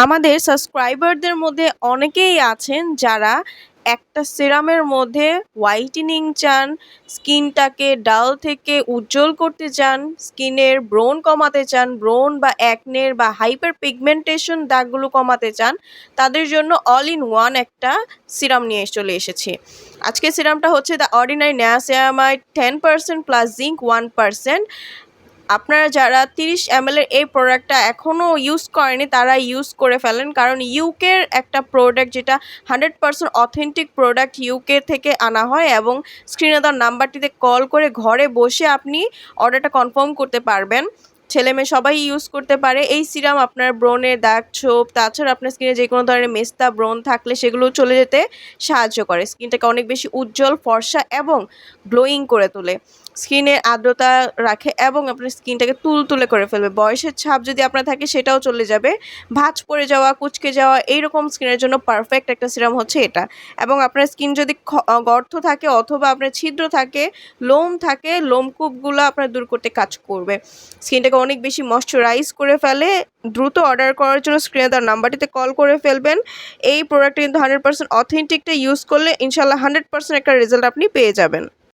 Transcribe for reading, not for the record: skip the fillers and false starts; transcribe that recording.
আমাদের সাবস্ক্রাইবারদের মধ্যে অনেকেই আছেন যারা একটা সিরামের মধ্যে হোয়াইটেনিং চান, স্কিনটাকে ডাল থেকে উজ্জ্বল করতে চান, স্কিনের ব্রণ কমাতে চান, ব্রণ বা অ্যাকনের বা হাইপার পিগমেন্টেশন দাগগুলো কমাতে চান। তাদের জন্য অল ইন ওয়ান একটা সিরাম নিয়ে চলে এসেছি। আজকে সিরামটা হচ্ছে the ordinary niacinamide 10% plus zinc 1%। আপনারা যারা 30 ml এর এই প্রোডাক্টটা এখনও ইউজ করেনি তারা ইউজ করে ফেলেন, কারণ ইউকের একটা প্রোডাক্ট যেটা 100% অথেন্টিক প্রোডাক্ট ইউকে থেকে আনা হয় এবং স্ক্রিনে দেওয়া নাম্বারটিতে কল করে ঘরে বসে আপনি অর্ডারটা কনফার্ম করতে পারবেন। ছেলে মেয়ে সবাই ইউজ করতে পারে এই সিরাম। আপনার ব্রণের দাগ ছোপ, তাছাড়া আপনার স্কিনে যে কোনো ধরনের মেস্তা ব্রণ থাকলে সেগুলো চলে যেতে সাহায্য করে, স্কিনটাকে অনেক বেশি উজ্জ্বল, ফর্সা এবং গ্লোয়িং করে তোলে, স্কিনের আর্দ্রতা রাখে এবং আপনার স্কিনটাকে তুলতুলে করে ফেলবে। বয়সের ছাপ যদি আপনার থাকে সেটাও চলে যাবে। ভাঁজ পড়ে যাওয়া, কুঁচকে যাওয়া এইরকম স্কিনের জন্য পারফেক্ট একটা সিরাম হচ্ছে এটা। এবং আপনার স্কিন যদি গর্ত থাকে অথবা আপনার ছিদ্র থাকে, লোম থাকে, লোমকূপগুলো আপনার দূর করতে কাজ করবে, স্কিনটাকে অনেক বেশি ময়শ্চারাইজ করে ফেলে। দ্রুত অর্ডার করার জন্য স্ক্রিনে দেওয়া নাম্বারটিতে কল করে ফেলবেন। এই প্রোডাক্টটা কিন্তু 100% অথেন্টিকটা ইউজ করলে ইনশাল্লাহ 100% একটা রেজাল্ট আপনি পেয়ে যাবেন।